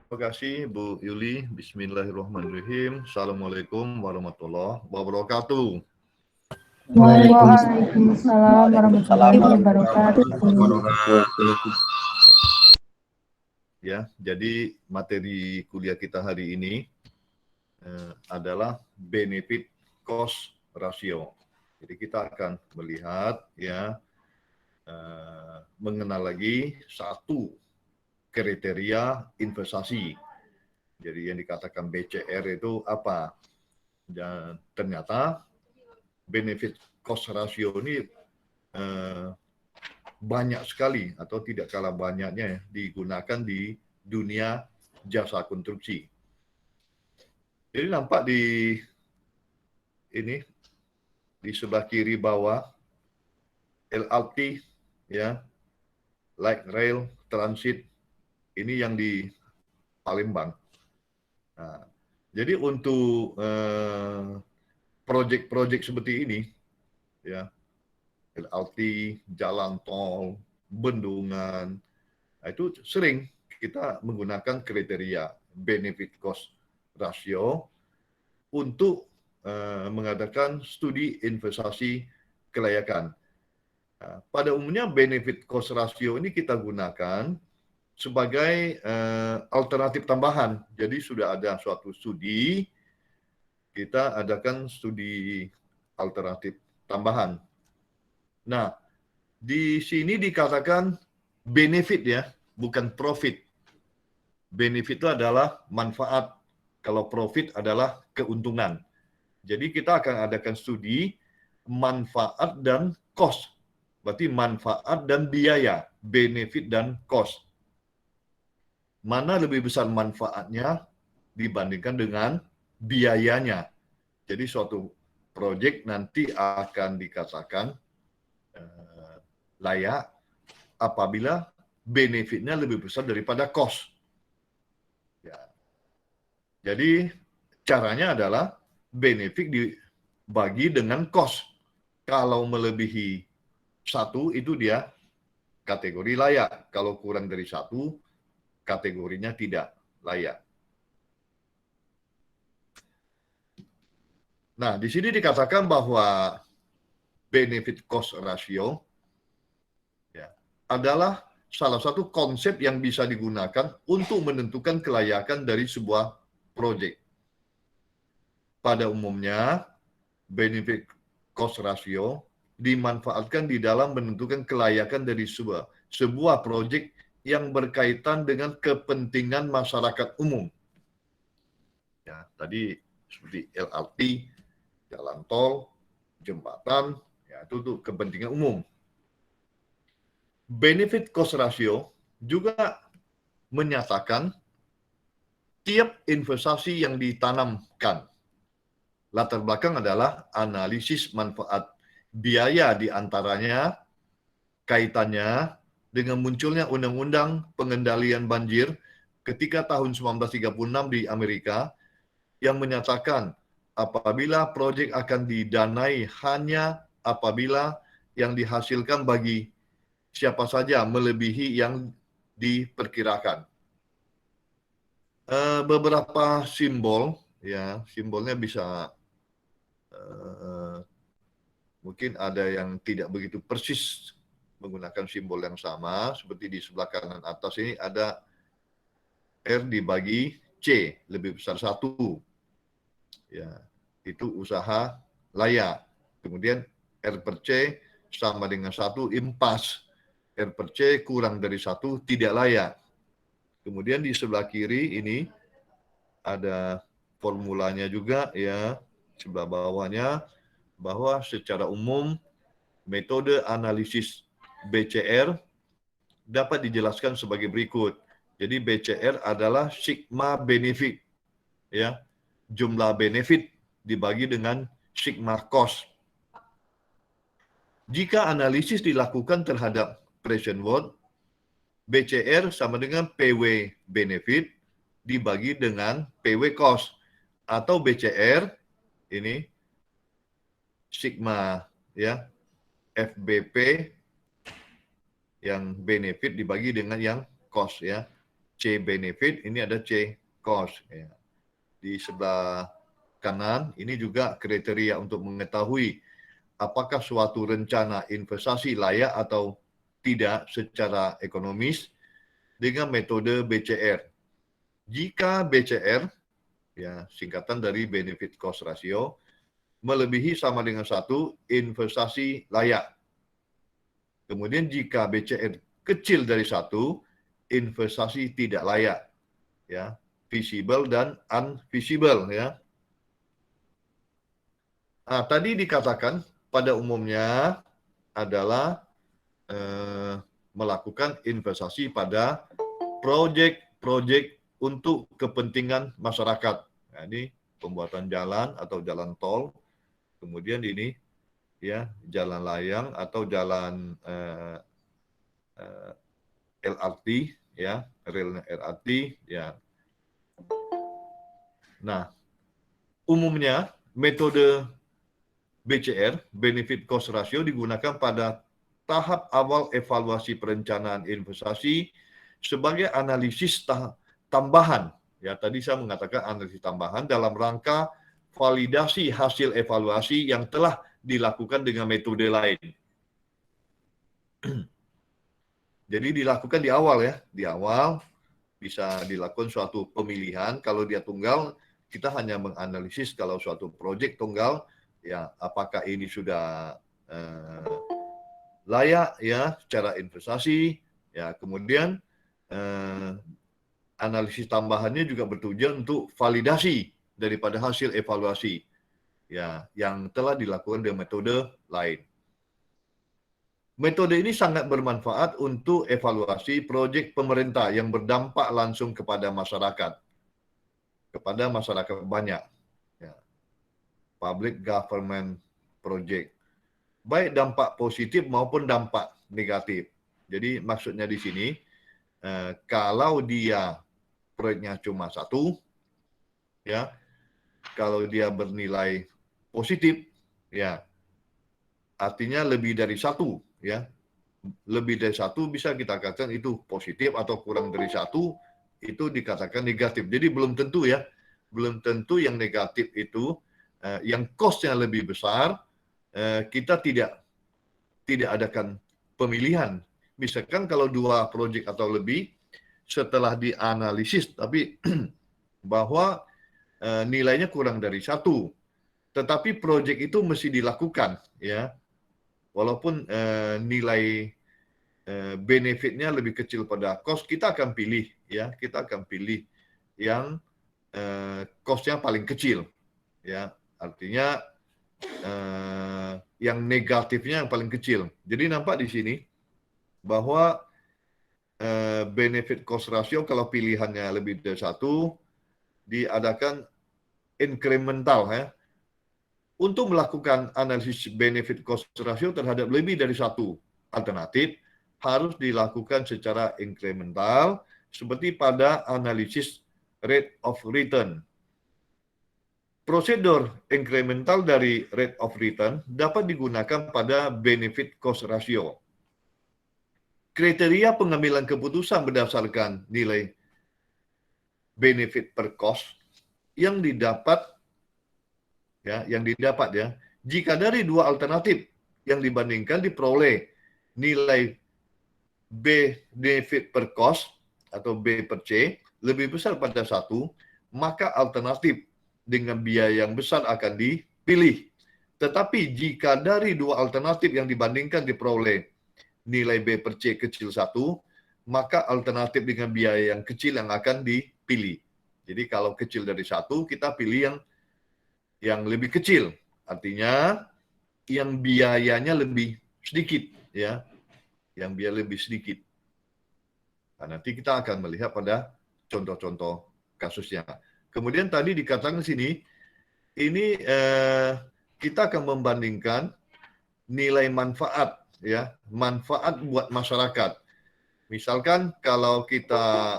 Terima kasih Bu Yuli. Bismillahirrahmanirrahim. Assalamualaikum warahmatullahi wabarakatuh. Waalaikumsalam warahmatullahi wabarakatuh. Ya, jadi materi kuliah kita hari ini adalah benefit cost ratio. Jadi kita akan melihat ya mengenal lagi satu kriteria investasi. Jadi yang dikatakan BCR itu apa? Dan ternyata benefit cost ratio ini banyak sekali atau tidak kalah banyaknya digunakan di dunia jasa konstruksi. Jadi nampak di ini di sebelah kiri bawah LRT ya, light rail transit ini yang di Palembang. Nah, jadi untuk proyek-proyek seperti ini ya, LRT, jalan tol, bendungan, itu sering kita menggunakan kriteria benefit cost ratio untuk mengadakan studi investasi kelayakan. Nah, pada umumnya benefit cost ratio ini kita gunakan sebagai alternatif tambahan. Jadi sudah ada suatu studi, kita adakan studi alternatif tambahan. Nah, di sini dikatakan benefit ya, bukan profit. Benefit itu adalah manfaat, kalau profit adalah keuntungan. Jadi kita akan adakan studi manfaat dan cost. Berarti manfaat dan biaya, benefit dan cost. Mana lebih besar manfaatnya dibandingkan dengan biayanya. Jadi suatu proyek nanti akan dikatakan layak apabila benefitnya lebih besar daripada cost. Ya. Jadi caranya adalah benefit dibagi dengan cost. Kalau melebihi satu itu dia kategori layak. Kalau kurang dari satu, kategorinya tidak layak. Nah, di sini dikatakan bahwa benefit cost ratio ya, adalah salah satu konsep yang bisa digunakan untuk menentukan kelayakan dari sebuah proyek. Pada umumnya, benefit cost ratio dimanfaatkan di dalam menentukan kelayakan dari sebuah proyek yang berkaitan dengan kepentingan masyarakat umum. Ya, tadi seperti LRT, jalan tol, jembatan, ya itu untuk kepentingan umum. Benefit cost ratio juga menyatakan tiap investasi yang ditanamkan. Latar belakang adalah analisis manfaat biaya di antaranya kaitannya dengan munculnya Undang-Undang Pengendalian Banjir ketika tahun 1936 di Amerika yang menyatakan apabila proyek akan didanai hanya apabila yang dihasilkan bagi siapa saja melebihi yang diperkirakan. Beberapa simbol, ya simbolnya bisa mungkin ada yang tidak begitu persis menggunakan simbol yang sama, seperti di sebelah kanan atas ini ada R dibagi C, lebih besar 1. Ya, itu usaha layak. Kemudian R per C sama dengan 1 impas. R per C kurang dari 1 tidak layak. Kemudian di sebelah kiri ini ada formulanya juga ya, sebelah bawahnya, bahwa secara umum metode analisis BCR dapat dijelaskan sebagai berikut. Jadi BCR adalah sigma benefit, ya, jumlah benefit dibagi dengan sigma cost. Jika analisis dilakukan terhadap present worth, BCR sama dengan PW benefit dibagi dengan PW cost, atau BCR ini sigma ya FBP yang benefit dibagi dengan yang cost ya. C benefit, ini ada C cost. Ya. Di sebelah kanan ini juga kriteria untuk mengetahui apakah suatu rencana investasi layak atau tidak secara ekonomis dengan metode BCR. Jika BCR, ya singkatan dari benefit cost ratio, melebihi sama dengan 1, investasi layak. Kemudian jika BCR kecil dari 1, investasi tidak layak. Ya, visible dan unvisible ya. Nah, tadi dikatakan pada umumnya adalah melakukan investasi pada proyek-proyek untuk kepentingan masyarakat. Nah, ini pembuatan jalan atau jalan tol, kemudian ini ya jalan layang atau jalan LRT ya, rel LRT ya. Nah, umumnya metode BCR, benefit cost ratio, digunakan pada tahap awal evaluasi perencanaan investasi sebagai analisis tambahan. Ya, tadi saya mengatakan analisis tambahan dalam rangka validasi hasil evaluasi yang telah dilakukan dengan metode lain. Jadi dilakukan di awal ya, di awal bisa dilakukan suatu pemilihan. Kalau dia tunggal, kita hanya menganalisis kalau suatu proyek tunggal, ya apakah ini sudah layak ya secara investasi, ya kemudian analisis tambahannya juga bertujuan untuk validasi daripada hasil evaluasi ya yang telah dilakukan dengan metode lain. Metode ini sangat bermanfaat untuk evaluasi proyek pemerintah yang berdampak langsung kepada masyarakat banyak. Ya. Public government project. Baik dampak positif maupun dampak negatif. Jadi maksudnya di sini, kalau dia proyeknya cuma 1, ya, kalau dia bernilai positif, ya, artinya lebih dari 1, ya, lebih dari 1 bisa kita katakan itu positif, atau kurang dari 1 itu dikatakan negatif. Jadi belum tentu ya, belum tentu yang negatif itu, yang cost-nya lebih besar, kita tidak adakan pemilihan. Misalkan kalau 2 proyek atau lebih, setelah dianalisis, tapi bahwa nilainya kurang dari 1, tetapi proyek itu mesti dilakukan, ya, walaupun nilai benefitnya lebih kecil pada cost, kita akan pilih, ya, kita akan pilih yang cost-nya paling kecil, ya, artinya yang negatifnya yang paling kecil. Jadi nampak di sini bahwa benefit cost ratio kalau pilihannya lebih dari 1 diadakan incremental ya. Untuk melakukan analisis benefit cost ratio terhadap lebih dari 1 alternatif harus dilakukan secara incremental seperti pada analisis rate of return. Prosedur incremental dari rate of return dapat digunakan pada benefit cost ratio. Kriteria pengambilan keputusan berdasarkan nilai benefit per cost yang didapat ya, jika dari 2 alternatif yang dibandingkan diperoleh nilai benefit per cost atau B per C lebih besar pada 1, maka alternatif dengan biaya yang besar akan dipilih. Tetapi jika dari 2 alternatif yang dibandingkan diperoleh nilai B per C kecil 1, maka alternatif dengan biaya yang kecil yang akan dipilih. Jadi kalau kecil dari 1, kita pilih yang lebih kecil. Artinya yang biayanya lebih sedikit, ya. Yang biaya lebih sedikit. Nah, nanti kita akan melihat pada contoh-contoh kasusnya. Kemudian tadi dikatakan di sini, ini kita akan membandingkan nilai manfaat, ya, manfaat buat masyarakat. Misalkan kalau kita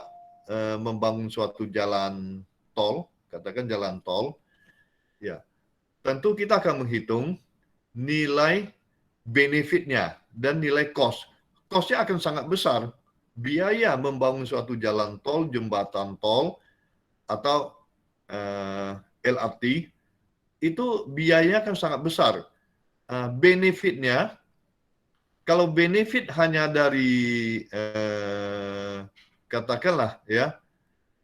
membangun suatu jalan tol, katakan jalan tol, ya, tentu kita akan menghitung nilai benefitnya dan nilai cost. Cost-nya akan sangat besar biaya membangun suatu jalan tol, jembatan tol, atau LRT, itu biayanya kan sangat besar. Benefitnya, kalau benefit hanya dari katakanlah ya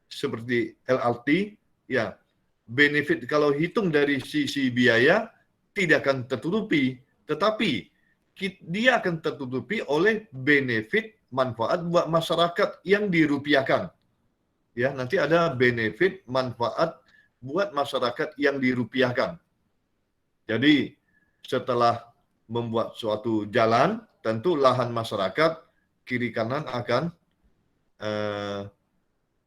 seperti LRT, ya benefit kalau hitung dari sisi biaya tidak akan tertutupi, tetapi dia akan tertutupi oleh benefit manfaat buat masyarakat yang dirupiahkan. Ya, nanti ada benefit manfaat buat masyarakat yang dirupiahkan. Jadi setelah membuat suatu jalan, tentu lahan masyarakat kiri kanan akan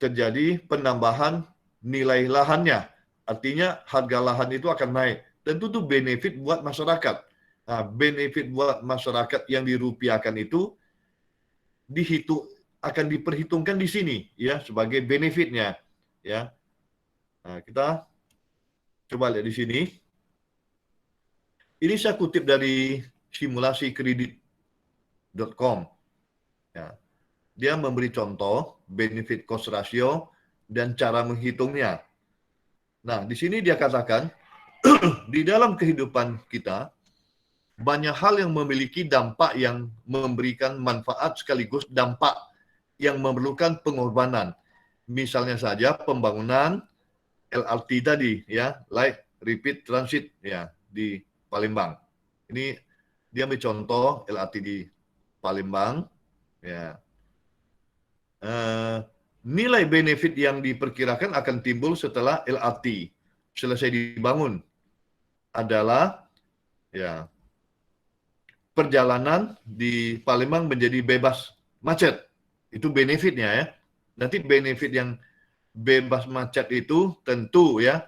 terjadi penambahan nilai lahannya. Artinya harga lahan itu akan naik. Tentu itu benefit buat masyarakat. Nah, benefit buat masyarakat yang dirupiahkan itu akan diperhitungkan di sini ya sebagai benefitnya. Ya, nah, kita coba lihat di sini. Ini saya kutip dari simulasi kredit.com. Ya. Dia memberi contoh benefit cost ratio dan cara menghitungnya. Nah, di sini dia katakan di dalam kehidupan kita banyak hal yang memiliki dampak yang memberikan manfaat sekaligus dampak yang memerlukan pengorbanan. Misalnya saja pembangunan LRT tadi ya, Light Rapid Transit ya di Palembang. Ini dia ambil contoh LRT di Palembang ya. Nilai benefit yang diperkirakan akan timbul setelah LRT selesai dibangun adalah ya perjalanan di Palembang menjadi bebas macet. Itu benefitnya ya. Nanti benefit yang bebas macet itu tentu ya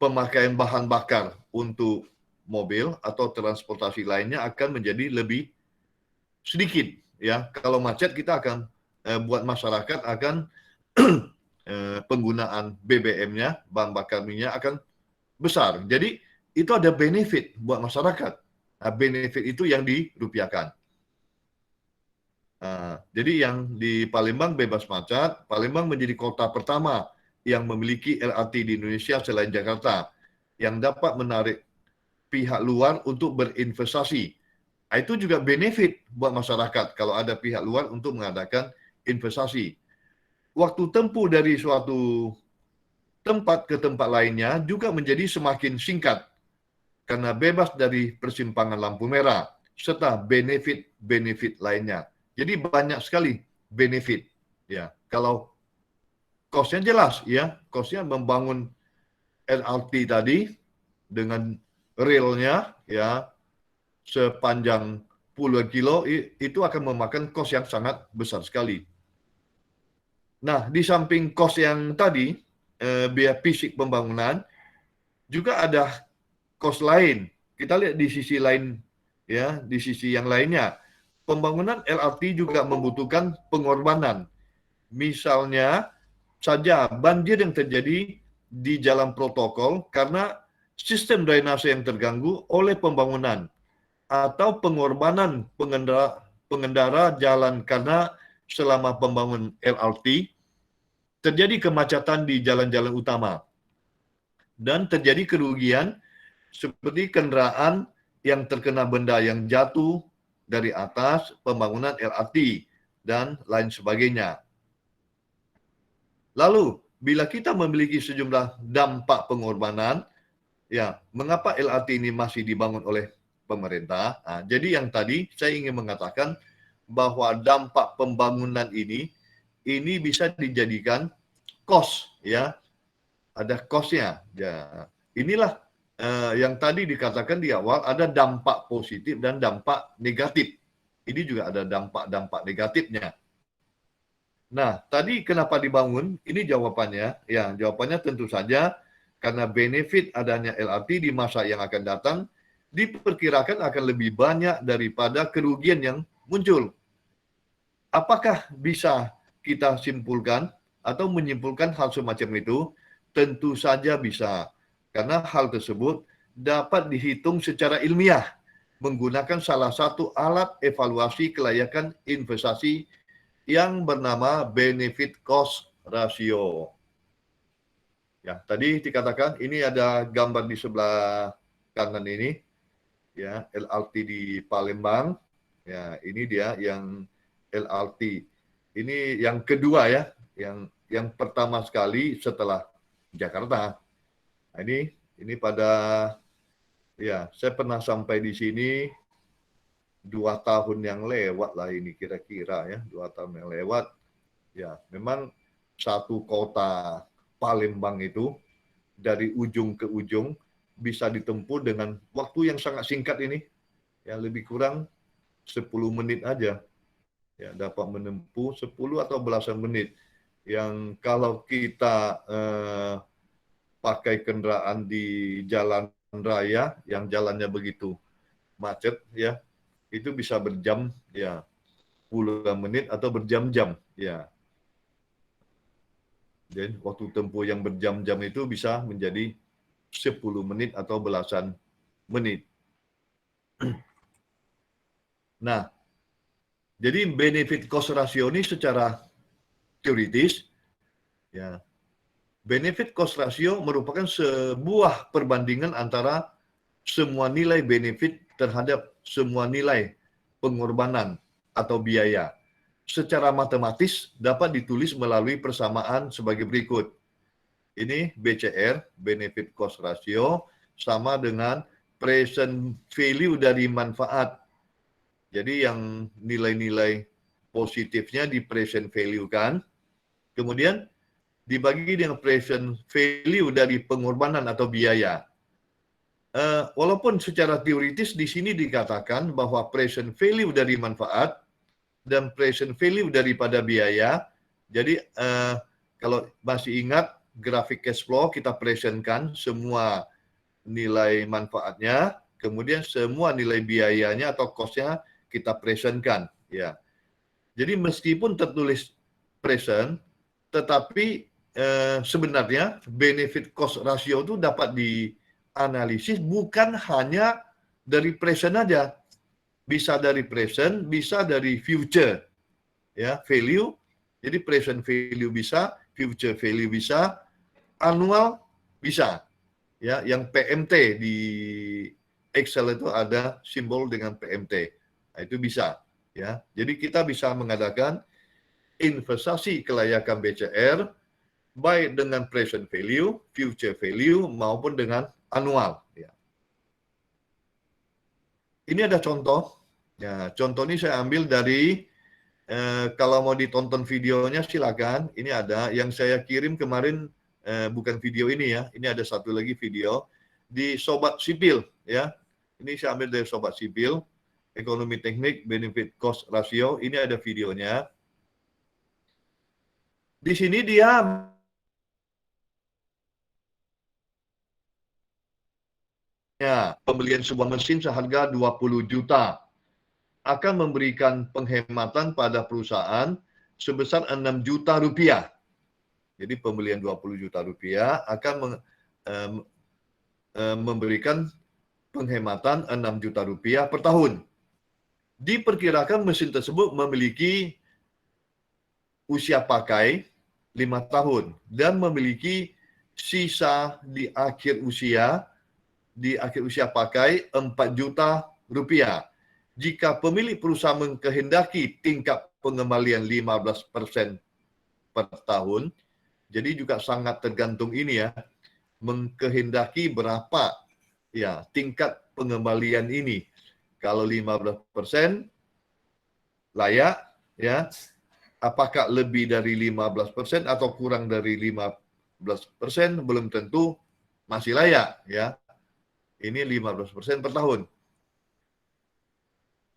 pemakaian bahan bakar untuk mobil atau transportasi lainnya akan menjadi lebih sedikit ya. Kalau macet kita akan buat masyarakat akan penggunaan BBM-nya, bahan bakar minyak akan besar. Jadi itu ada benefit buat masyarakat. Nah, benefit itu yang dirupiahkan. Jadi yang di Palembang bebas macet, Palembang menjadi kota pertama yang memiliki LRT di Indonesia selain Jakarta, yang dapat menarik pihak luar untuk berinvestasi. Itu juga benefit buat masyarakat kalau ada pihak luar untuk mengadakan investasi. Waktu tempuh dari suatu tempat ke tempat lainnya juga menjadi semakin singkat karena bebas dari persimpangan lampu merah serta benefit-benefit lainnya. Jadi banyak sekali benefit ya. Kalau cost-nya jelas ya, cost-nya membangun LRT tadi dengan relnya ya sepanjang puluhan kilo itu akan memakan kos yang sangat besar sekali. Nah, di samping kos yang tadi biaya fisik pembangunan juga ada kos lain. Kita lihat di sisi lain ya, di sisi yang lainnya. Pembangunan LRT juga membutuhkan pengorbanan. Misalnya saja banjir yang terjadi di jalan protokol karena sistem drainase yang terganggu oleh pembangunan atau pengorbanan pengendara jalan karena selama pembangunan LRT terjadi kemacetan di jalan-jalan utama dan terjadi kerugian seperti kendaraan yang terkena benda yang jatuh dari atas pembangunan LRT dan lain sebagainya. Lalu, bila kita memiliki sejumlah dampak pengorbanan, ya, mengapa LRT ini masih dibangun oleh pemerintah? Nah, jadi yang tadi saya ingin mengatakan bahwa dampak pembangunan ini bisa dijadikan cost, ya, ada cost-nya. Ya, inilah yang tadi dikatakan di awal ada dampak positif dan dampak negatif. Ini juga ada dampak-dampak negatifnya. Nah, tadi kenapa dibangun? Ini jawabannya. Ya, jawabannya tentu saja karena benefit adanya LRT di masa yang akan datang diperkirakan akan lebih banyak daripada kerugian yang muncul. Apakah bisa kita simpulkan atau menyimpulkan hal semacam itu? Tentu saja bisa. Karena hal tersebut dapat dihitung secara ilmiah menggunakan salah satu alat evaluasi kelayakan investasi yang bernama benefit cost ratio. Ya, tadi dikatakan ini ada gambar di sebelah kanan ini, ya, LRT di Palembang. Ya, ini dia yang LRT. Ini yang kedua ya, yang pertama sekali setelah Jakarta. Nah, ini pada ya, saya pernah sampai di sini 2 tahun yang lewat lah ini kira-kira ya, 2 tahun yang lewat. Ya, memang satu kota Palembang itu dari ujung ke ujung bisa ditempuh dengan waktu yang sangat singkat ini, ya lebih kurang 10 menit aja. Ya, dapat menempuh 10 atau belasan menit. Yang kalau kita pakai kendaraan di jalan raya yang jalannya begitu macet ya, itu bisa berjam ya, puluhan menit atau berjam-jam ya. Jadi waktu tempuh yang berjam-jam itu bisa menjadi 10 menit atau belasan menit. Nah, jadi benefit cost ratio ini secara teoritis ya, benefit cost ratio merupakan sebuah perbandingan antara semua nilai benefit terhadap semua nilai pengorbanan atau biaya. Secara matematis dapat ditulis melalui persamaan sebagai berikut. Ini BCR, benefit cost ratio, sama dengan present value dari manfaat. Jadi yang nilai-nilai positifnya di present value kan, kemudian dibagi dengan present value dari pengorbanan atau biaya. Walaupun secara teoritis di sini dikatakan bahwa present value dari manfaat dan present value daripada biaya. Jadi kalau masih ingat grafik cash flow, kita presentkan semua nilai manfaatnya, kemudian semua nilai biayanya atau cost-nya kita presentkan. Ya. Jadi meskipun tertulis present, tetapi sebenarnya benefit cost ratio itu dapat dianalisis bukan hanya dari present aja. Bisa dari present, bisa dari future. Ya, value. Jadi present value bisa, future value bisa, annual bisa. Ya, yang PMT di Excel itu ada simbol dengan PMT. Nah, itu bisa. Ya, jadi kita bisa mengadakan investasi kelayakan BCR baik dengan present value, future value maupun dengan annual. Ya. Ini ada contoh. Ya, contoh ini saya ambil dari kalau mau ditonton videonya silakan. Ini ada yang saya kirim kemarin, bukan video ini ya. Ini ada satu lagi video di Sobat Sipil ya. Ini saya ambil dari Sobat Sipil, ekonomi teknik benefit cost ratio. Ini ada videonya. Di sini dia pembelian sebuah mesin seharga 20 juta akan memberikan penghematan pada perusahaan sebesar 6 juta rupiah. Jadi pembelian 20 juta rupiah akan memberikan penghematan 6 juta rupiah per tahun. Diperkirakan mesin tersebut memiliki usia pakai 5 tahun dan memiliki sisa di akhir usia pakai 4 juta rupiah. Jika pemilik perusahaan mengkehendaki tingkat pengembalian 15% per tahun, jadi juga sangat tergantung ini ya, mengkehendaki berapa ya tingkat pengembalian ini. Kalau 15% layak ya, apakah lebih dari 15% atau kurang dari 15% belum tentu masih layak ya. Ini 15% per tahun.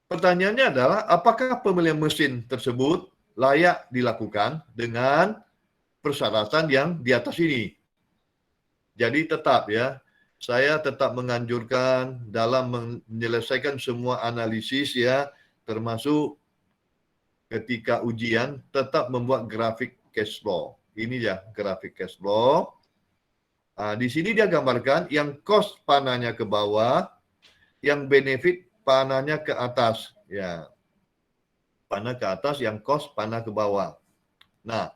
Pertanyaannya adalah, apakah pembelian mesin tersebut layak dilakukan dengan persyaratan yang di atas ini? Jadi tetap ya, saya tetap menganjurkan dalam menyelesaikan semua analisis ya, termasuk ketika ujian, tetap membuat grafik cash flow. Ini ya grafik cash flow. Nah, di sini dia gambarkan yang cost panahnya ke bawah, yang benefit panahnya ke atas, ya. Panah ke atas, yang cost panah ke bawah. Nah,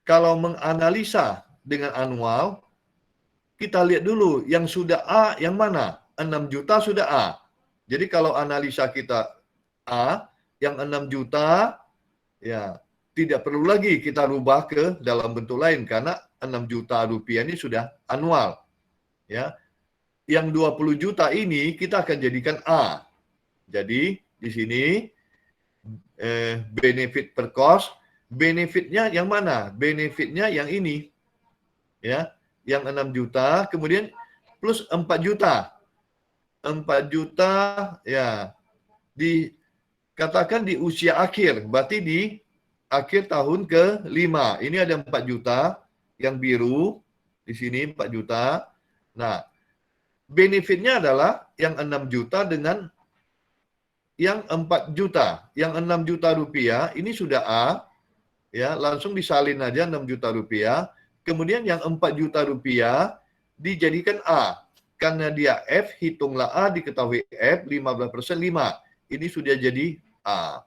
kalau menganalisa dengan anual, kita lihat dulu yang sudah A yang mana? 6 juta sudah A. Jadi kalau analisa kita A, yang 6 juta, ya tidak perlu lagi kita rubah ke dalam bentuk lain karena 6 juta rupiah ini sudah anual. Ya, yang 20 juta ini kita akan jadikan A. Jadi di sini benefit per cost, benefitnya yang mana? Benefitnya yang ini, ya, yang 6 juta, kemudian plus 4 juta. 4 juta, ya, dikatakan di usia akhir, berarti di akhir tahun ke-5. Ini ada 4 juta, yang biru, di sini 4 juta. Nah, benefitnya adalah yang 6 juta dengan yang 4 juta. Yang 6 juta rupiah, ini sudah A, ya, langsung disalin aja 6 juta rupiah. Kemudian yang 4 juta rupiah dijadikan A. Karena dia F, hitunglah A, diketahui F, 15% 5. Ini sudah jadi A.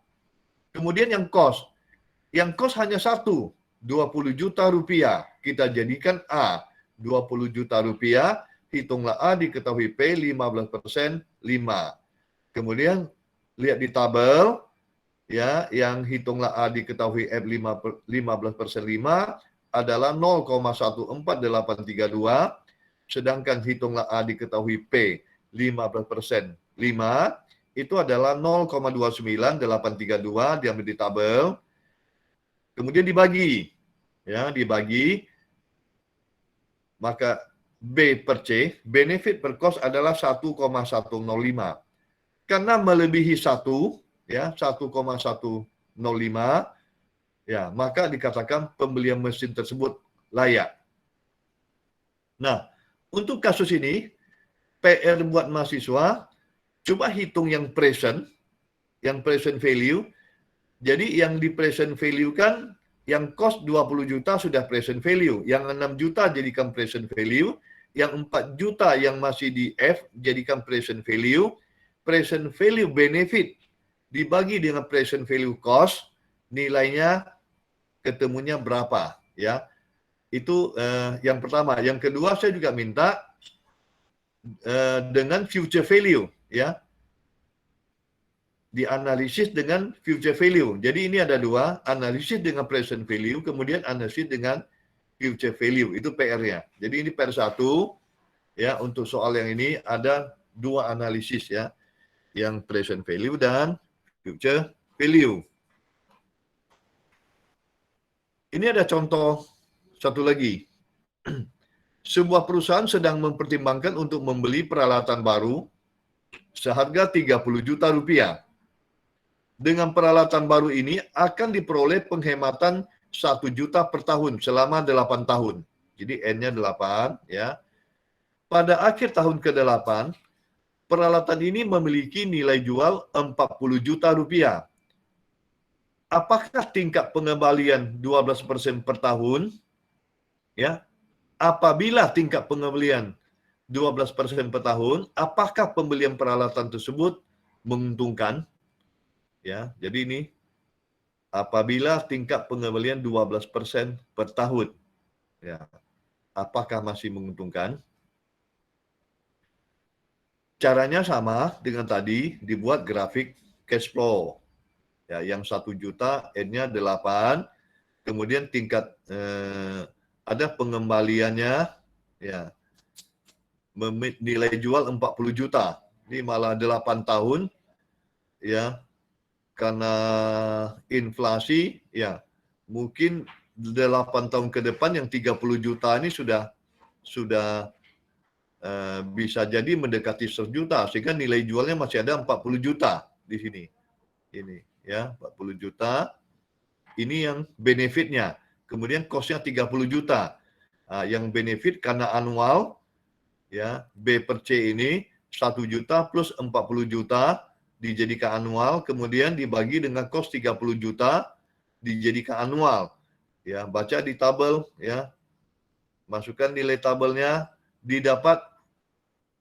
Kemudian yang cost. Yang cost hanya satu, 20 juta rupiah. Kita jadikan A. 20 juta rupiah, hitunglah A, diketahui P, 15% 5. Kemudian lihat di tabel, ya, yang hitunglah A diketahui F 15% 5 adalah 0,14832, sedangkan hitunglah A diketahui P 15% 5 itu adalah 0,29832, diambil di tabel. Kemudian dibagi, ya, dibagi, maka B per C, benefit per cost adalah 1,105. Karena melebihi 1, ya, 1,105, ya, maka dikatakan pembelian mesin tersebut layak. Nah, untuk kasus ini, PR buat mahasiswa, coba hitung yang present value. Jadi yang di present value kan, yang cost 20 juta sudah present value, yang 6 juta jadikan present value, yang 4 juta yang masih di F jadikan present value benefit dibagi dengan present value cost, nilainya ketemunya berapa, ya. Itu yang pertama. Yang kedua, saya juga minta dengan future value, ya, dianalisis dengan future value. Jadi ini ada dua, analisis dengan present value, kemudian analisis dengan future value. Itu PR-nya. Jadi ini PR 1, ya, untuk soal yang ini ada dua analisis, ya, yang present value dan future value. Ini ada contoh satu lagi. Sebuah perusahaan sedang mempertimbangkan untuk membeli peralatan baru seharga 30 juta rupiah. Dengan peralatan baru ini akan diperoleh penghematan 1 juta per tahun selama 8 tahun. Jadi N-nya 8, ya. Pada akhir tahun ke-8, peralatan ini memiliki nilai jual 40 juta rupiah. Apakah tingkat pengembalian 12% per tahun? Ya. Apabila tingkat pengembalian 12% per tahun, apakah pembelian peralatan tersebut menguntungkan? Ya, jadi ini apabila tingkat pengembalian 12% per tahun, ya, apakah masih menguntungkan? Caranya sama dengan tadi, dibuat grafik cash flow. Ya, yang 1 juta, N-nya 8, kemudian tingkat ada pengembaliannya, ya, nilai jual 40 juta. Ini malah 8 tahun, ya, karena inflasi, ya, mungkin 8 tahun ke depan yang 30 juta ini sudah bisa jadi mendekati 100 juta, sehingga nilai jualnya masih ada 40 juta di sini. Ini, ya, 40 juta. Ini yang benefitnya. Kemudian cost-nya 30 juta. Nah, yang benefit karena anual, ya, B per C ini 1 juta plus 40 juta dijadikan anual, kemudian dibagi dengan cost 30 juta dijadikan anual. Ya, baca di tabel, ya. Masukkan nilai tabelnya, didapat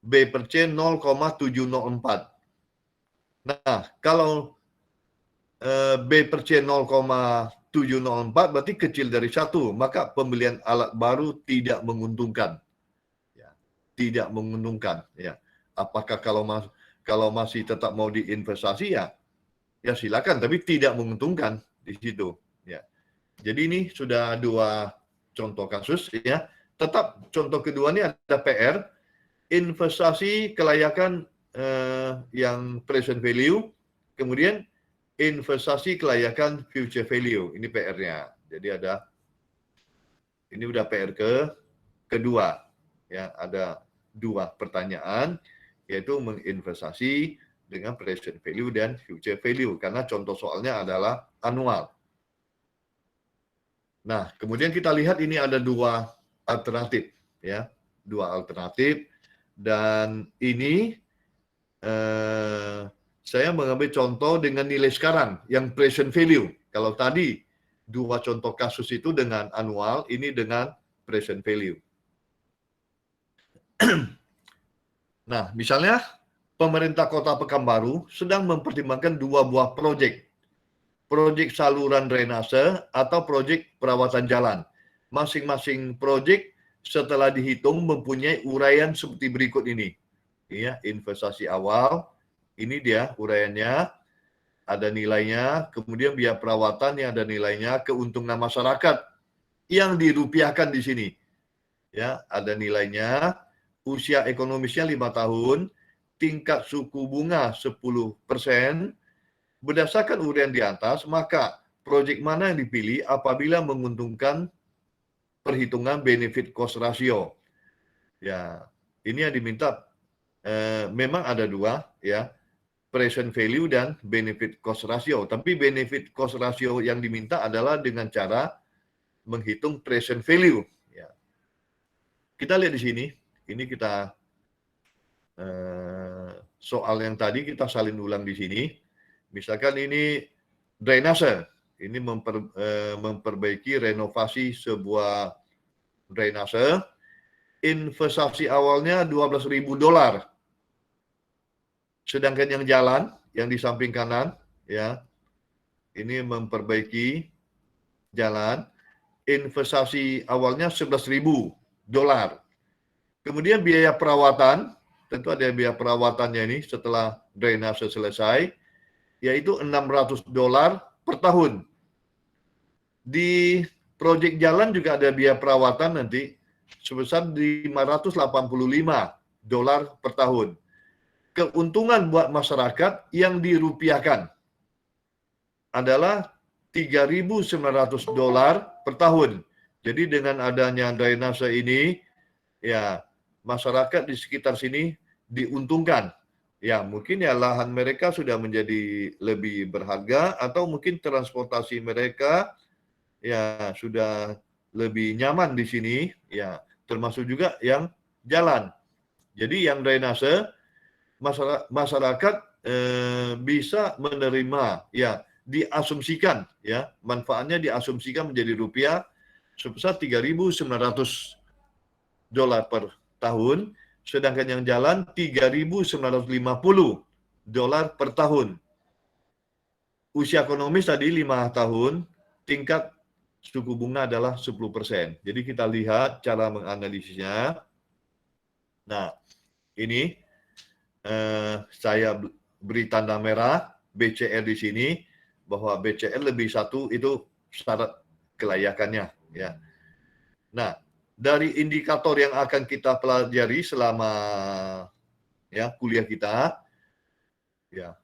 B per C 0,704. Nah, kalau B per C 0,704 berarti kecil dari 1, maka pembelian alat baru tidak menguntungkan. Ya, tidak menguntungkan. Ya. Apakah kalau masih tetap mau diinvestasi ya silakan, tapi tidak menguntungkan di situ. Ya. Jadi ini sudah 2 contoh kasus ya. Tetap contoh kedua ini ada PR, investasi kelayakan yang present value, kemudian investasi kelayakan future value. Ini PR-nya. Jadi ini udah PR kedua. Ya, ada 2 pertanyaan, yaitu menginvestasi dengan present value dan future value. Karena contoh soalnya adalah annual. Nah, kemudian kita lihat ini ada 2 alternatif. Ya, 2 alternatif. Dan ini saya mengambil contoh dengan nilai sekarang, yang present value. Kalau tadi 2 contoh kasus itu dengan annual, ini dengan present value. Nah, misalnya pemerintah Kota Pekanbaru sedang mempertimbangkan 2 buah proyek. Proyek saluran drainase atau proyek perawatan jalan. Masing-masing proyek setelah dihitung mempunyai uraian seperti berikut ini. Ya, investasi awal, ini dia uraiannya, ada nilainya, kemudian biaya perawatan yang ada nilainya, keuntungan masyarakat yang dirupiahkan di sini. Ya, ada nilainya, usia ekonomisnya 5 tahun, tingkat suku bunga 10%. Berdasarkan uraian di atas, maka proyek mana yang dipilih apabila menguntungkan perhitungan benefit cost ratio. Ya, ini yang diminta memang ada 2 ya, present value dan benefit cost ratio. Tapi benefit cost ratio yang diminta adalah dengan cara menghitung present value. Ya. Kita lihat di sini, ini kita soal yang tadi kita salin ulang di sini. Misalkan ini drainase, ini memperbaiki renovasi sebuah drainase. Investasi awalnya $12.000. Sedangkan yang jalan, yang di samping kanan, ya, ini memperbaiki jalan. Investasi awalnya $11.000. Kemudian biaya perawatan, tentu ada biaya perawatannya ini setelah drainase selesai, yaitu $600 per tahun. Di proyek jalan juga ada biaya perawatan nanti sebesar $585 per tahun. Keuntungan buat masyarakat yang dirupiahkan adalah $3.900 per tahun. Jadi dengan adanya drainase ini, ya masyarakat di sekitar sini diuntungkan. Ya mungkin ya lahan mereka sudah menjadi lebih berharga, atau mungkin transportasi mereka ya sudah lebih nyaman di sini, ya termasuk juga yang jalan. Jadi yang drainase masyarakat bisa menerima, ya diasumsikan, ya manfaatnya diasumsikan menjadi rupiah sebesar $3.900 per tahun, sedangkan yang jalan $3.950 per tahun. Usia ekonomis tadi 5 tahun, tingkat suku bunga adalah 10%. Jadi kita lihat cara menganalisisnya. Nah, ini saya beri tanda merah BCR di sini, bahwa BCR lebih 1 itu syarat kelayakannya, ya. Nah, dari indikator yang akan kita pelajari selama ya kuliah kita, ya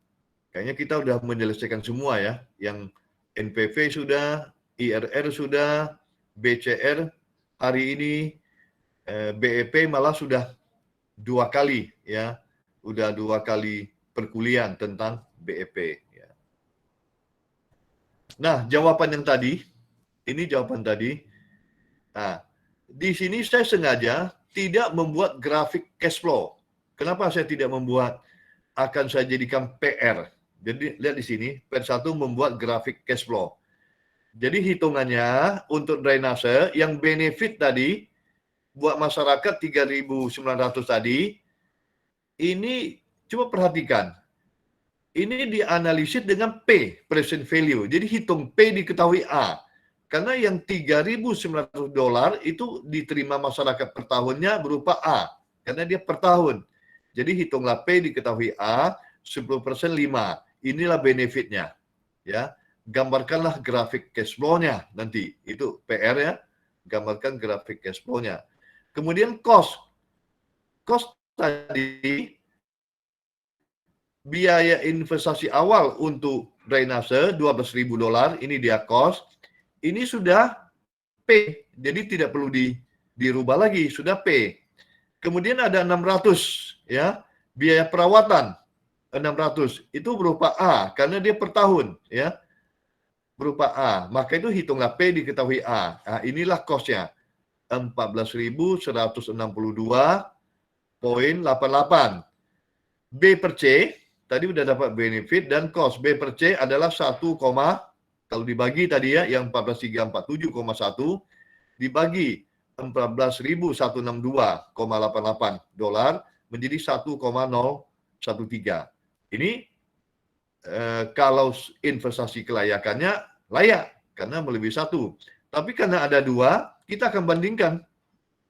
kayaknya kita udah menyelesaikan semua ya. Yang NPV sudah, IRR sudah, BCR hari ini, BEP malah sudah 2 kali ya. Udah 2 kali perkuliahan tentang BEP. Ya. Nah, jawaban yang tadi, ini jawaban tadi. Nah, di sini saya sengaja tidak membuat grafik cash flow. Kenapa saya tidak membuat? Akan saya jadikan PR. Jadi lihat di sini, PR1 membuat grafik cash flow. Jadi hitungannya untuk drainase yang benefit tadi buat masyarakat 3.900 tadi, ini coba perhatikan. ini dianalisis dengan P, present value. Jadi hitung P diketahui A. Karena yang $3.900 itu diterima masyarakat per tahunnya berupa A. Karena dia per tahun. Jadi hitunglah P diketahui A, 10% 5. Inilah benefitnya. Ya, gambarkanlah grafik cash flow-nya nanti. Itu PR ya. Gambarkan grafik cash flow-nya. Kemudian cost. Cost tadi biaya investasi awal untuk drainase $12.000, ini dia cost. Ini sudah P, jadi tidak perlu dirubah lagi, sudah P. Kemudian ada 600 ya, biaya perawatan 600 itu berupa A karena dia per tahun ya. Berupa A, maka itu hitunglah P diketahui A. Nah, inilah cost-nya. 14.162,88. B per C tadi udah dapat benefit dan cost. B per C adalah 1, kalau dibagi tadi ya yang 14.347,1 dibagi 14.162,88 dolar menjadi 1,013. Ini kalau investasi kelayakannya layak karena melebihi 1. Tapi karena ada 2, kita akan bandingkan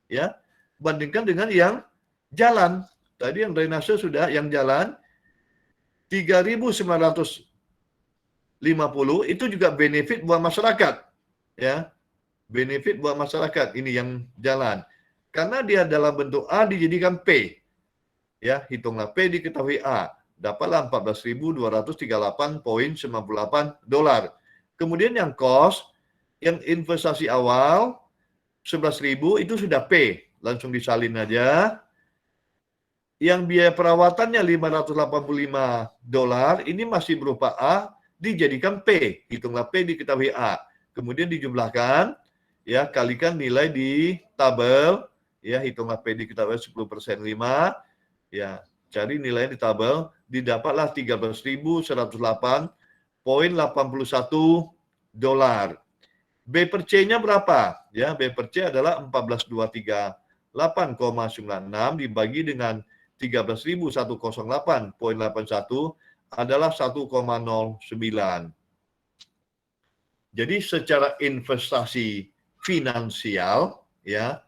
ya. Bandingkan dengan yang jalan. Tadi yang drainase sudah, yang jalan 3.950 itu juga benefit buat masyarakat. Ya. Benefit buat masyarakat ini yang jalan. Karena dia dalam bentuk A dijadikan P. Ya, hitunglah P diketahui A. Dapatlah 14.238,98 dolar. Kemudian yang cost, yang investasi awal 11.000 itu sudah P. Langsung disalin aja. Yang biaya perawatannya 585 dolar ini masih berupa A dijadikan P. Hitunglah P diketahui A. Kemudian dijumlahkan, ya kalikan nilai di tabel, ya hitunglah P diketahui 10% 5, ya cari nilai di tabel, didapatlah 13.108,81 dolar. B per C-nya berapa? Ya, B per C adalah 14.238,96 dibagi dengan 13.108,81 adalah 1,09. Jadi secara investasi finansial ya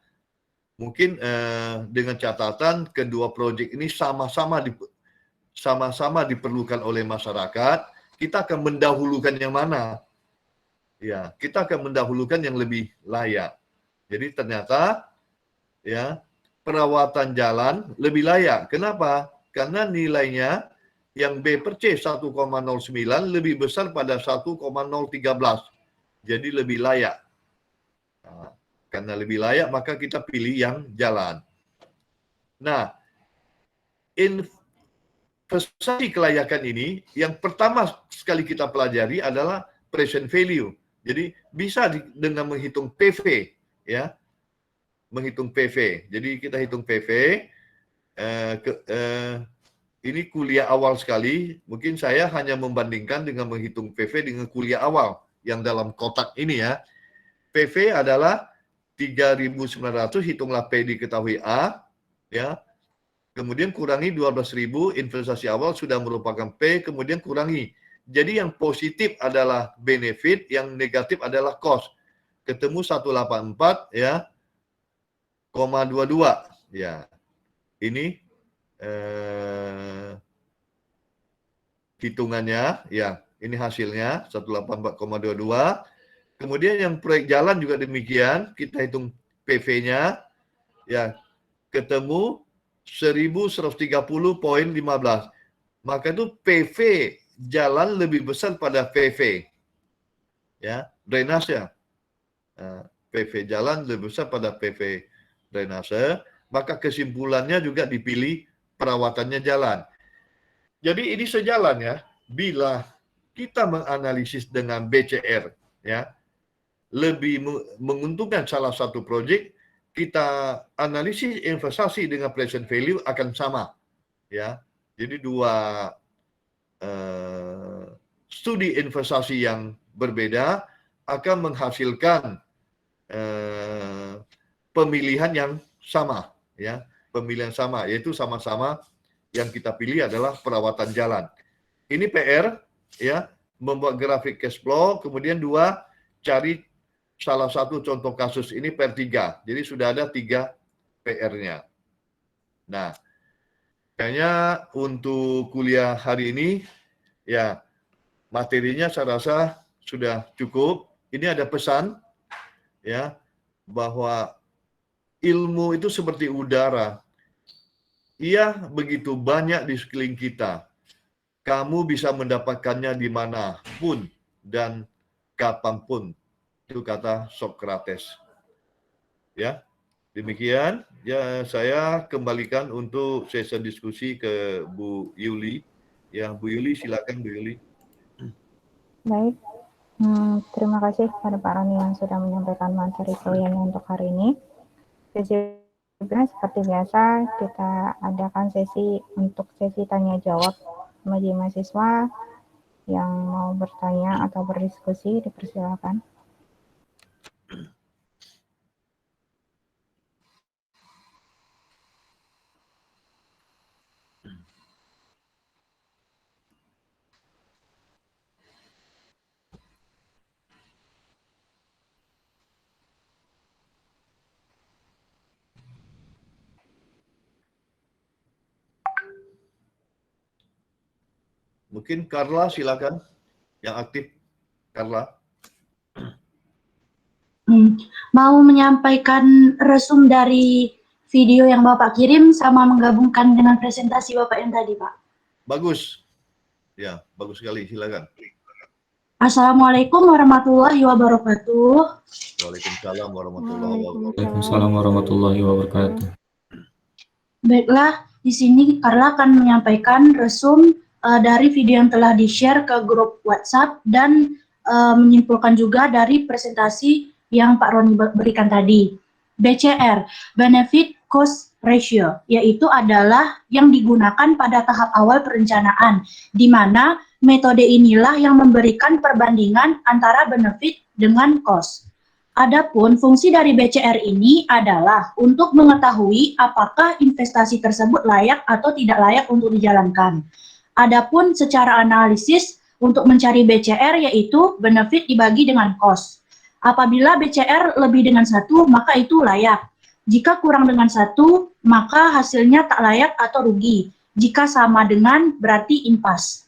mungkin dengan catatan kedua proyek ini sama-sama diperlukan oleh masyarakat, kita akan mendahulukan yang mana? Ya, kita akan mendahulukan yang lebih layak. Jadi ternyata ya perawatan jalan lebih layak. Kenapa? Karena nilainya yang B per C 1,09 lebih besar pada 1,013. Jadi lebih layak. Nah, karena lebih layak maka kita pilih yang jalan. Nah, investasi kelayakan ini yang pertama sekali kita pelajari adalah present value. Jadi bisa dengan menghitung PV ya. Menghitung PV. Jadi kita hitung PV ini kuliah awal sekali. Mungkin saya hanya membandingkan dengan menghitung PV dengan kuliah awal yang dalam kotak ini ya. PV adalah 3.900, hitunglah P diketahui A ya. Kemudian kurangi 12.000, investasi awal sudah merupakan P, kemudian kurangi. Jadi yang positif adalah benefit, yang negatif adalah cost. Ketemu 184 ya, 0,22 ya. Ini hitungannya ya, ini hasilnya 184,22. Kemudian yang proyek jalan juga demikian, kita hitung PV-nya ya, ketemu 1.130,15. Maka itu PV jalan lebih besar pada PV. Ya, drainase. PV jalan lebih besar pada PV drainase, maka kesimpulannya juga dipilih perawatannya jalan. Jadi ini sejalan ya, bila kita menganalisis dengan BCR ya, lebih menguntungkan salah satu proyek, kita analisis investasi dengan present value akan sama ya. Jadi dua studi investasi yang berbeda akan menghasilkan pemilihan yang sama ya, pemilihan sama, yaitu sama-sama yang kita pilih adalah perawatan jalan. ini PR ya, membuat grafik cash flow, kemudian 2 cari salah satu contoh kasus, ini PR 3. Jadi sudah ada 3 PR-nya. Nah, kayaknya untuk kuliah hari ini ya materinya saya rasa sudah cukup. Ini ada pesan ya bahwa ilmu itu seperti udara. Ia begitu banyak di sekeliling kita. Kamu bisa mendapatkannya dimanapun dan kapanpun. Itu kata Socrates. Ya, demikian. Ya, saya kembalikan untuk sesi diskusi ke Bu Yuli. Ya, Bu Yuli, silakan Bu Yuli. Baik, terima kasih kepada Pak Roni yang sudah menyampaikan materi kuliahnya untuk hari ini. Sesi berikutnya seperti biasa kita adakan sesi untuk sesi tanya jawab bagi mahasiswa yang mau bertanya atau berdiskusi, dipersilakan. Mungkin Carla, silakan. Yang aktif, Carla. Mau menyampaikan resum dari video yang Bapak kirim sama menggabungkan dengan presentasi Bapak yang tadi, Pak. Bagus. Ya, bagus sekali. Silakan. Assalamualaikum warahmatullahi wabarakatuh. Waalaikumsalam warahmatullahi wabarakatuh. Waalaikumsalam warahmatullahi wabarakatuh. Baiklah, di sini Carla akan menyampaikan resum dari video yang telah di-share ke grup WhatsApp dan menyimpulkan juga dari presentasi yang Pak Roni berikan tadi. BCR, Benefit Cost Ratio, yaitu adalah yang digunakan pada tahap awal perencanaan, di mana metode inilah yang memberikan perbandingan antara benefit dengan cost. Adapun fungsi dari BCR ini adalah untuk mengetahui apakah investasi tersebut layak atau tidak layak untuk dijalankan. Adapun secara analisis untuk mencari BCR yaitu benefit dibagi dengan cost. Apabila BCR lebih dengan 1, maka itu layak. Jika kurang dengan 1, maka hasilnya tak layak atau rugi. Jika sama dengan, berarti impas.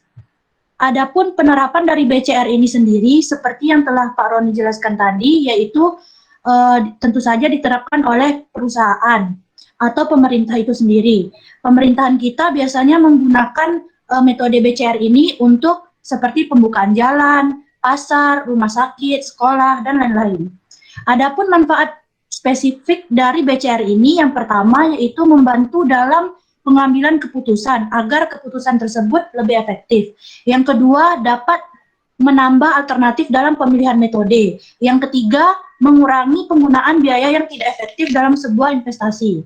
Adapun penerapan dari BCR ini sendiri, seperti yang telah Pak Roni jelaskan tadi, yaitu tentu saja diterapkan oleh perusahaan atau pemerintah itu sendiri. Pemerintahan kita biasanya menggunakan metode BCR ini untuk seperti pembukaan jalan, pasar, rumah sakit, sekolah, dan lain-lain. Adapun manfaat spesifik dari BCR ini yang pertama yaitu membantu dalam pengambilan keputusan agar keputusan tersebut lebih efektif. Yang kedua, dapat menambah alternatif dalam pemilihan metode. Yang ketiga, mengurangi penggunaan biaya yang tidak efektif dalam sebuah investasi.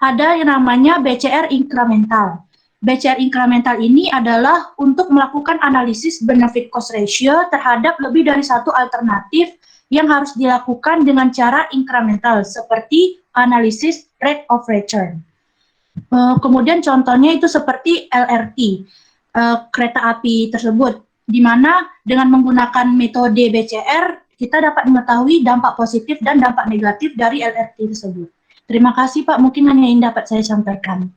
Ada yang namanya BCR inkremental. BCR inkremental ini adalah untuk melakukan analisis benefit cost ratio terhadap lebih dari satu alternatif yang harus dilakukan dengan cara inkremental, seperti analisis rate of return. Kemudian contohnya itu seperti LRT, kereta api tersebut, di mana dengan menggunakan metode BCR, kita dapat mengetahui dampak positif dan dampak negatif dari LRT tersebut. Terima kasih Pak, mungkin hanya yang dapat saya sampaikan.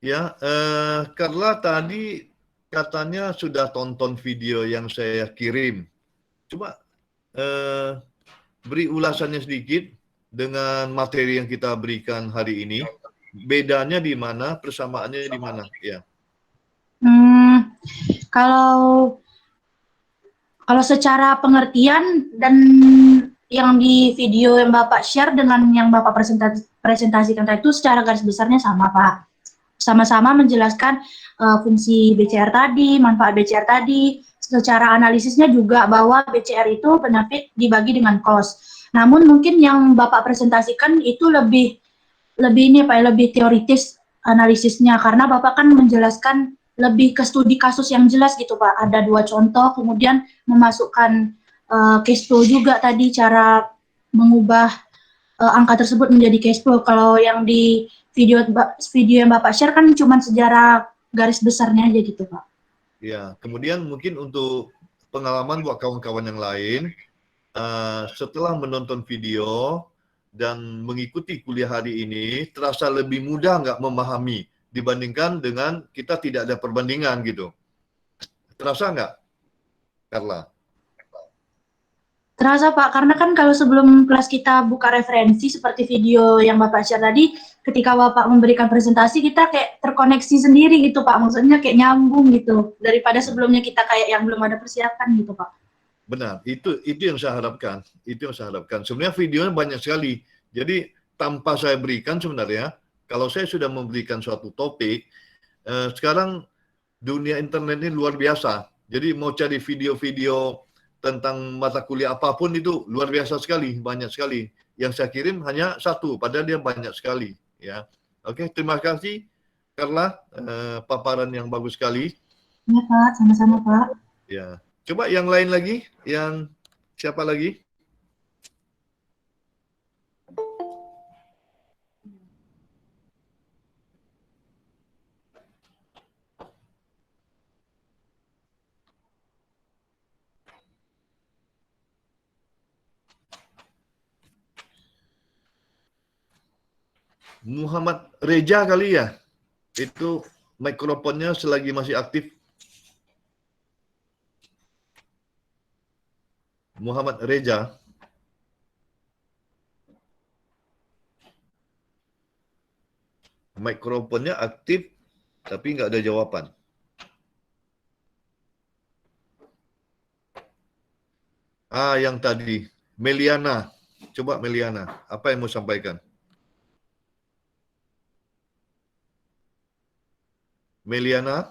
Ya, Carla tadi katanya sudah tonton video yang saya kirim. Coba beri ulasannya sedikit dengan materi yang kita berikan hari ini. Bedanya di mana, persamaannya di mana? Ya. Kalau secara pengertian dan yang di video yang Bapak share dengan yang Bapak presentasikan tadi itu secara garis besarnya sama Pak. Sama-sama menjelaskan fungsi BCR tadi, manfaat BCR tadi, secara analisisnya juga bahwa BCR itu benefit dibagi dengan cost. Namun mungkin yang Bapak presentasikan itu lebih teoritis analisisnya, karena Bapak kan menjelaskan lebih ke studi kasus yang jelas gitu Pak. Ada 2 contoh, kemudian memasukkan cash flow juga tadi, cara mengubah angka tersebut menjadi cash flow. Kalau yang di video yang Bapak share kan cuma sejarah garis besarnya aja gitu, Pak. Ya, kemudian mungkin untuk pengalaman buat kawan-kawan yang lain, setelah menonton video dan mengikuti kuliah hari ini, terasa lebih mudah nggak memahami dibandingkan dengan kita tidak ada perbandingan gitu. Terasa nggak, Carla? Terasa Pak, karena kan kalau sebelum kelas kita buka referensi seperti video yang Bapak share tadi, ketika Bapak memberikan presentasi kita kayak terkoneksi sendiri gitu Pak, maksudnya kayak nyambung gitu, daripada sebelumnya kita kayak yang belum ada persiapan gitu Pak. Benar, itu yang saya harapkan. Itu yang saya harapkan. Sebenarnya videonya banyak sekali. Jadi tanpa saya berikan sebenarnya, kalau saya sudah memberikan suatu topik, sekarang dunia internet ini luar biasa. Jadi mau cari video-video tentang mata kuliah apapun itu luar biasa sekali, banyak sekali. Yang saya kirim hanya satu, padahal dia banyak sekali. Ya, oke, terima kasih Carla, paparan yang bagus sekali. Ya Pak, sama-sama Pak. Ya, coba yang lain lagi, yang siapa lagi? Muhammad Reja kali ya? Itu mikrofonnya selagi masih aktif. Muhammad Reja. Mikrofonnya aktif, tapi nggak ada jawaban. Yang tadi. Meliana. Coba Meliana, apa yang mau sampaikan? Meliana?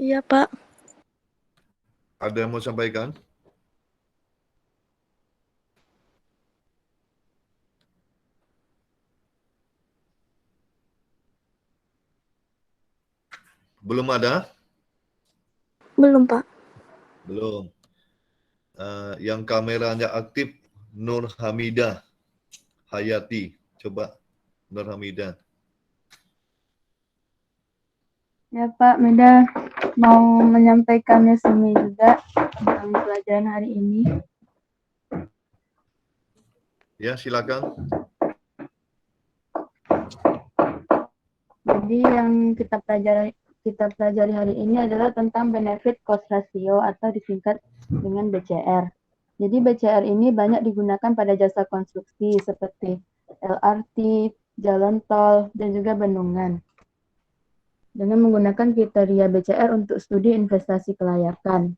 Iya, Pak. Ada yang mau sampaikan? Belum ada? Belum, Pak. Belum. Yang kameranya aktif, Nur Hamidah Hayati. Coba, Nur Hamidah. Ya Pak, Meda mau menyampaikan resumi juga tentang pelajaran hari ini. Ya, silakan. Jadi yang kita pelajari hari ini adalah tentang benefit cost ratio atau disingkat dengan BCR. Jadi BCR ini banyak digunakan pada jasa konstruksi seperti LRT, jalan tol, dan juga bendungan. Dengan menggunakan kriteria BCR untuk studi investasi kelayakan.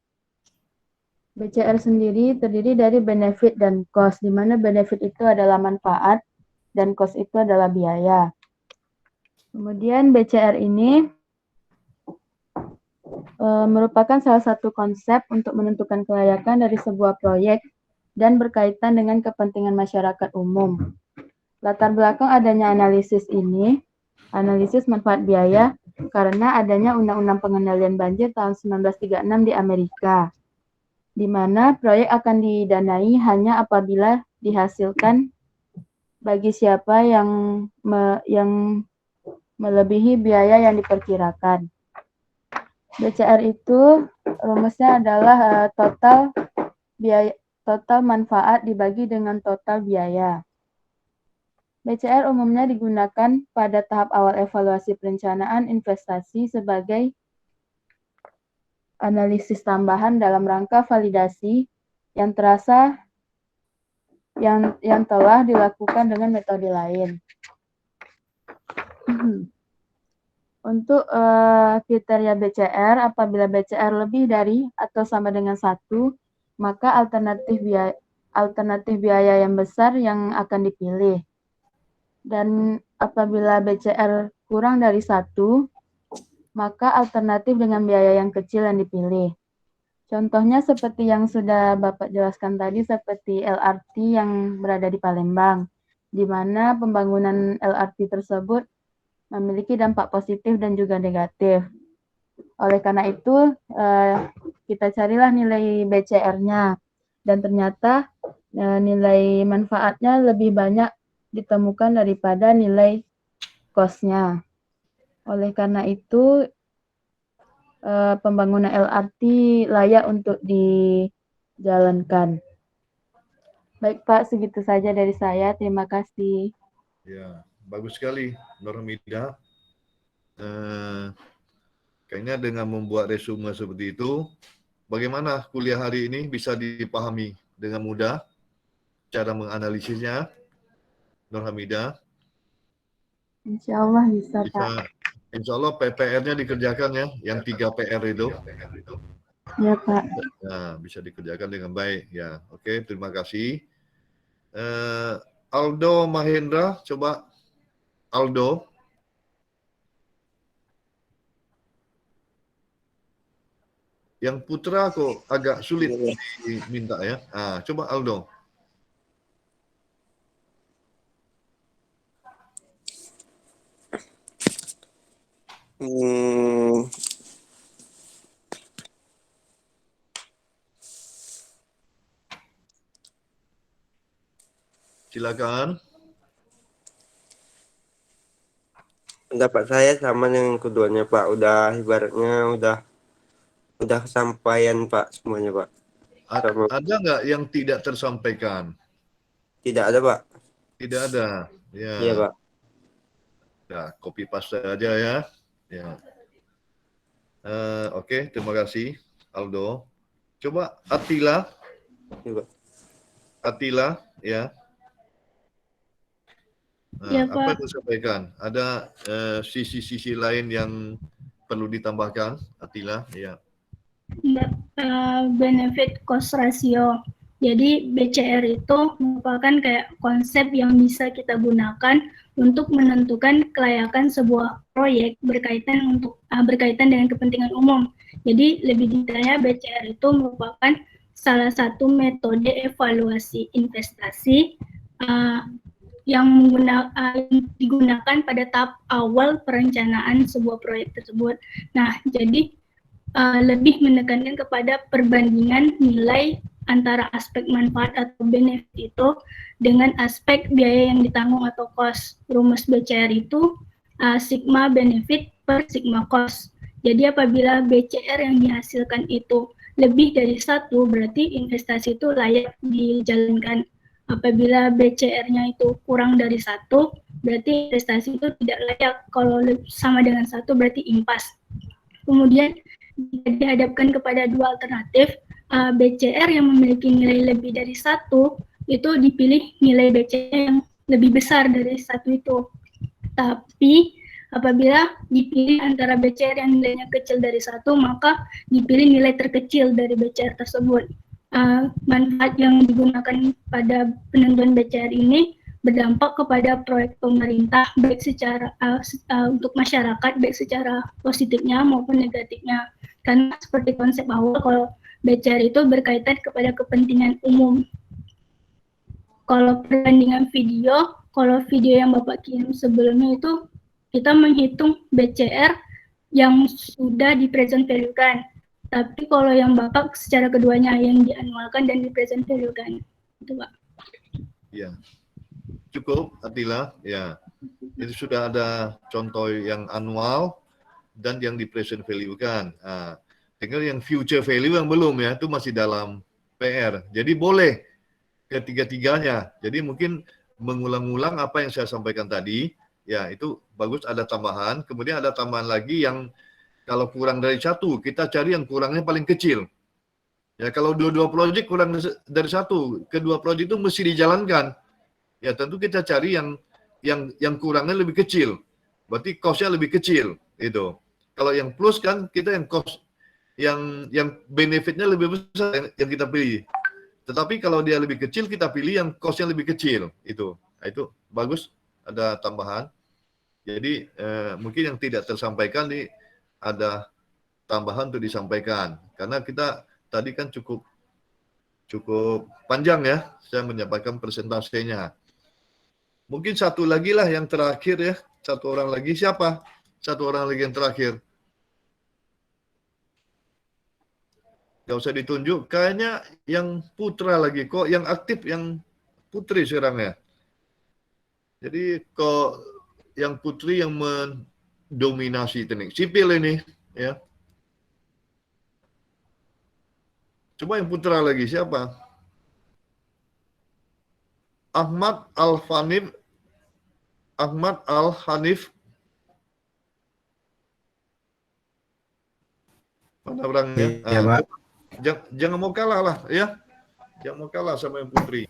BCR sendiri terdiri dari benefit dan cost, di mana benefit itu adalah manfaat dan cost itu adalah biaya. Kemudian BCR ini merupakan salah satu konsep untuk menentukan kelayakan dari sebuah proyek dan berkaitan dengan kepentingan masyarakat umum. Latar belakang adanya analisis ini, analisis manfaat biaya, karena adanya Undang-Undang Pengendalian Banjir tahun 1936 di Amerika, di mana proyek akan didanai hanya apabila dihasilkan bagi siapa yang melebihi biaya yang diperkirakan. BCR itu rumusnya adalah total manfaat dibagi dengan total biaya. BCR umumnya digunakan pada tahap awal evaluasi perencanaan investasi sebagai analisis tambahan dalam rangka validasi yang telah dilakukan dengan metode lain. Untuk kriteria BCR, apabila BCR lebih dari atau sama dengan 1, maka alternatif biaya yang besar yang akan dipilih. Dan apabila BCR kurang dari 1, maka alternatif dengan biaya yang kecil yang dipilih. Contohnya seperti yang sudah Bapak jelaskan tadi, seperti LRT yang berada di Palembang, di mana pembangunan LRT tersebut memiliki dampak positif dan juga negatif. Oleh karena itu, kita carilah nilai BCR-nya, dan ternyata nilai manfaatnya lebih banyak ditemukan daripada nilai cost-nya. Oleh karena itu, pembangunan LRT layak untuk dijalankan. Baik Pak, segitu saja dari saya. Terima kasih. Ya, bagus sekali, Nur Hamidah. Kayaknya dengan membuat resume seperti itu, bagaimana kuliah hari ini bisa dipahami dengan mudah, cara menganalisisnya, Nur Hamidah. Insya Allah bisa Bisa, Pak. insya Allah PR-nya dikerjakan ya, yang 3 PR itu. Ya Pak. Nah, bisa dikerjakan dengan baik ya. Oke, terima kasih. Aldo Mahendra, coba Aldo. Yang putra kok agak sulit diminta ya. Nah, coba Aldo. Silakan. Pendapat saya sama dengan keduanya Pak, udah ibaratnya udah kesampaian Pak semuanya Pak. Ada nggak yang tidak tersampaikan? Tidak ada Pak. Tidak ada. Ya. Iya Pak. Nah, copy paste aja ya. Ya. Oke, terima kasih Aldo. Coba Attila. Iya, Pak. Attila, ya. Nah, Ya, apa Pak. yang disampaikan? Ada sisi-sisi lain yang perlu ditambahkan, Attila? Ya. Benefit cost ratio. Jadi BCR itu merupakan kayak konsep yang bisa kita gunakan untuk menentukan kelayakan sebuah proyek berkaitan dengan kepentingan umum. Jadi lebih detailnya BCR itu merupakan salah satu metode evaluasi investasi yang digunakan pada tahap awal perencanaan sebuah proyek tersebut. Nah, jadi lebih menekankan kepada perbandingan nilai antara aspek manfaat atau benefit itu dengan aspek biaya yang ditanggung atau cost. Rumus BCR itu sigma benefit per sigma cost. Jadi apabila BCR yang dihasilkan itu lebih dari 1, berarti investasi itu layak dijalankan. Apabila BCR-nya itu kurang dari 1, berarti investasi itu tidak layak. Kalau sama dengan 1, berarti impas. Kemudian jika dihadapkan kepada dua alternatif, BCR yang memiliki nilai lebih dari 1, itu dipilih nilai BCR yang lebih besar dari 1 itu. Tapi apabila dipilih antara BCR yang nilainya kecil dari 1, maka dipilih nilai terkecil dari BCR tersebut. Manfaat yang digunakan pada penentuan BCR ini berdampak kepada proyek pemerintah baik secara untuk masyarakat baik secara positifnya maupun negatifnya. Karena seperti konsep awal, kalau BCR itu berkaitan kepada kepentingan umum. Kalau perbandingan video, kalau video yang Bapak kirim sebelumnya itu kita menghitung BCR yang sudah di-present value-kan. Tapi kalau yang Bapak secara keduanya yang dianualkan dan di-present value-kan. Itu Pak. Ya. Cukup, Attila. Ya. Jadi sudah ada contoh yang anual dan yang di present value kan. Nah, tinggal yang future value yang belum ya, itu masih dalam PR. Jadi boleh ketiga-tiganya. Jadi mungkin mengulang-ulang apa yang saya sampaikan tadi, ya itu bagus ada tambahan. Kemudian ada tambahan lagi yang kalau kurang dari 1, kita cari yang kurangnya paling kecil. Ya kalau dua-dua proyek kurang dari 1, kedua proyek itu mesti dijalankan. Ya tentu kita cari yang kurangnya lebih kecil. Berarti cost-nya lebih kecil itu. Kalau yang plus kan kita yang cost yang benefitnya lebih besar yang kita pilih. Tetapi kalau dia lebih kecil kita pilih yang cost-nya lebih kecil itu. Nah, itu bagus ada tambahan. Jadi mungkin yang tidak tersampaikan nih ada tambahan untuk disampaikan karena kita tadi kan cukup panjang ya saya menyampaikan presentasinya. Mungkin satu lagi lah yang terakhir ya. Satu orang lagi siapa? Satu orang lagi yang terakhir. Gak usah ditunjuk. Kayaknya yang putra lagi. Kok yang aktif yang putri sekarang ya? Jadi kok yang putri yang mendominasi teknik sipil ini, ya. Coba yang putra lagi siapa? Ahmad Al-Hanif. Ahmad Al-Hanif. Mana orangnya? Iya, Pak. Jangan mau kalah lah, ya. Jangan mau kalah sama yang putri.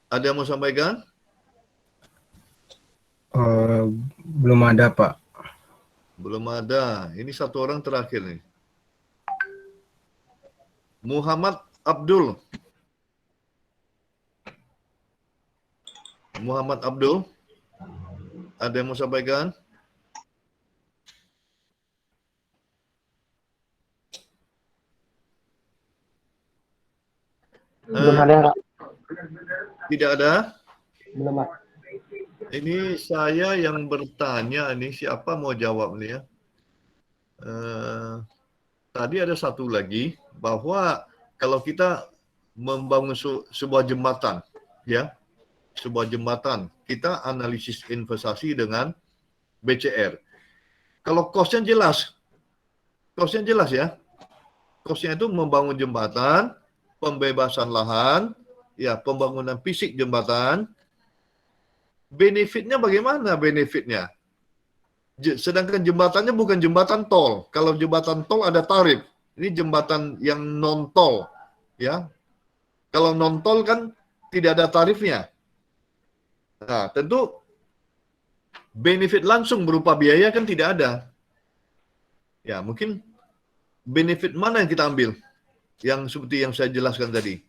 Ada yang mau sampaikan? Belum ada, Pak. Belum ada. Ini satu orang terakhir nih. Muhammad Abdul. Muhammad Abdul. Ada yang mau sampaikan? Belum ada, Kak. Tidak ada? Belum, Pak. Ini saya yang bertanya nih, siapa mau jawab nih ya? Tadi ada satu lagi, bahwa kalau kita membangun sebuah jembatan, ya, sebuah jembatan, kita analisis investasi dengan BCR. Kalau cost-nya jelas ya. Cost-nya itu membangun jembatan, pembebasan lahan, ya, pembangunan fisik jembatan. Benefitnya bagaimana benefitnya? Sedangkan jembatannya bukan jembatan tol. Kalau jembatan tol ada tarif. Ini jembatan yang non tol, ya. Kalau non tol kan tidak ada tarifnya. Nah, tentu benefit langsung berupa biaya kan tidak ada. Ya, mungkin benefit mana yang kita ambil? Yang seperti yang saya jelaskan tadi.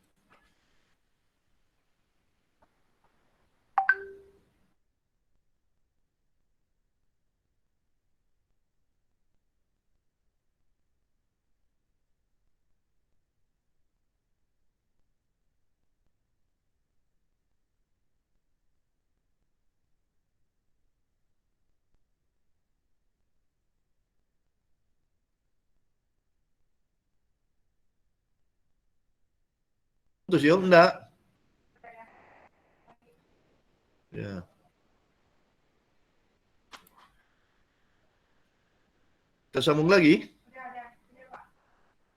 Terus ya enggak? Ya. Tersambung lagi?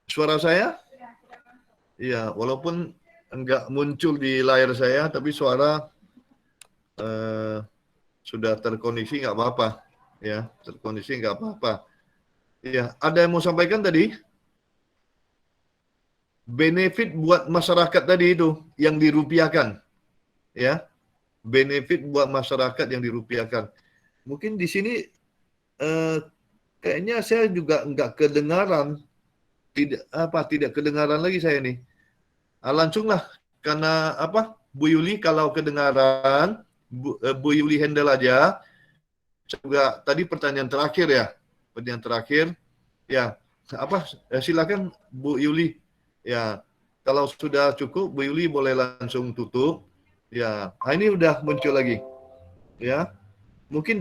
Suara saya? Iya, walaupun enggak muncul di layar saya, tapi suara sudah terkoneksi nggak apa-apa. Ya, terkoneksi nggak apa-apa. Iya, ada yang mau sampaikan tadi? Benefit buat masyarakat tadi itu yang dirupiahkan. Ya, benefit buat masyarakat yang dirupiahkan. Mungkin di sini kayaknya saya juga nggak kedengaran, tidak kedengaran lagi saya nih. Langsunglah, karena apa, Bu Yuli kalau kedengaran, Bu Yuli handle aja. Juga tadi pertanyaan terakhir ya, ya, apa, silakan Bu Yuli. Ya, kalau sudah cukup Bu Yuli boleh langsung tutup. Ya, ini udah muncul lagi. Ya, mungkin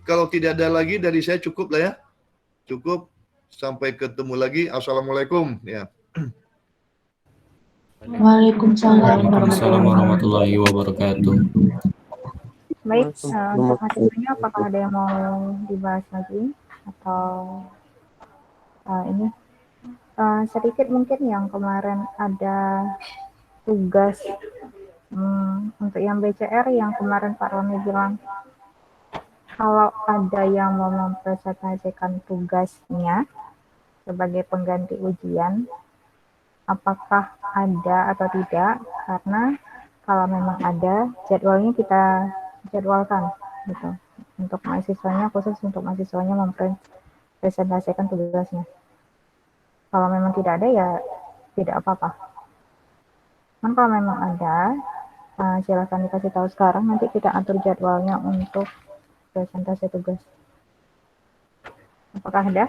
kalau tidak ada lagi dari saya cukup lah ya. Cukup, sampai ketemu lagi. Assalamualaikum. Ya. Waalaikumsalam Waalaikumsalam warahmatullahi wabarakatuh. Baik, untuk mahasiswanya apakah ada yang mau dibahas lagi atau ini sedikit mungkin yang kemarin ada tugas untuk yang BCR yang kemarin Pak Roni bilang kalau ada yang mau mempresentasikan tugasnya sebagai pengganti ujian, apakah ada atau tidak? Karena kalau memang ada, jadwalnya kita jadwalkan gitu. Untuk mahasiswanya, khusus untuk mahasiswanya mempresentasikan tugasnya. Kalau memang tidak ada ya tidak apa-apa. Kan kalau memang ada, silakan dikasih tahu sekarang, nanti kita atur jadwalnya untuk presentasi tugas. Apakah ada?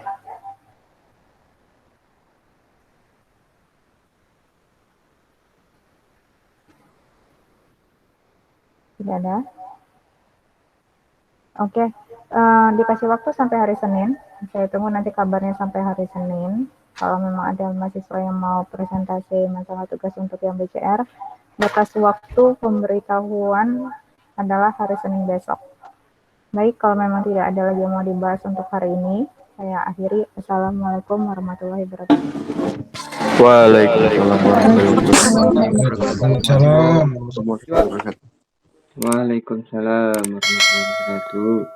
Tidak ada? Oke. Dikasih waktu sampai hari Senin. Saya tunggu nanti kabarnya sampai hari Senin. Kalau memang ada mahasiswa yang mau presentasi masalah tugas untuk yang BCR, batas waktu pemberitahuan adalah hari Senin besok. Baik, kalau memang tidak ada lagi yang mau dibahas untuk hari ini, saya akhiri. Assalamualaikum warahmatullahi wabarakatuh. Waalaikumsalam warahmatullahi Waalaikumsalam. wabarakatuh. Waalaikumsalam warahmatullahi wabarakatuh.